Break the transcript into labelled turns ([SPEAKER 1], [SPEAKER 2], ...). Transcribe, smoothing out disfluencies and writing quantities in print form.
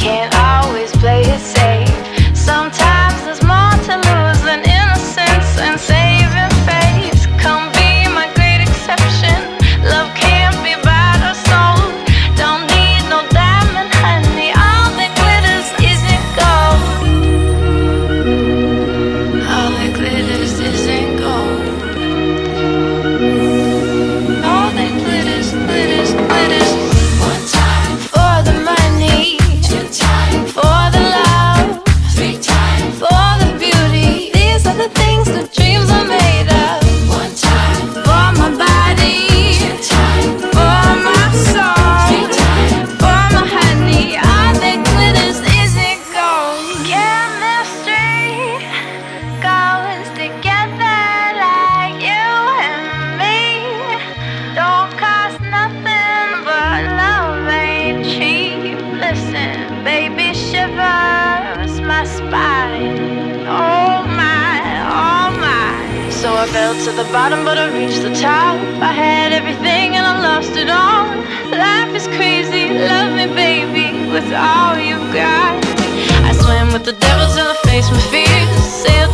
[SPEAKER 1] can't always play it safe. Sometimes there's more to lose than innocence and saving face. Come be my great exception. Love can't be bought or sold. Don't need no diamond, honey. All that glitters isn't gold. All that glitters isn't gold. All that glitters, glitters, glitters. One time for the money, two times for the love, three times for the beauty. These are the things that dreams are made of. One time for my body, two times for my soul, three times for my honey. All that glitters isn't gold. Chemistry goes together like you and me. Don't cost nothing, but love ain't cheap. Listen, baby, shivers my spine. Oh my, oh my. So I fell to the bottom, but I reached the top. I had everything and I lost it all. Life is crazy, love me, baby, with all you got. I swam with the devils and I faced my fears. Sailed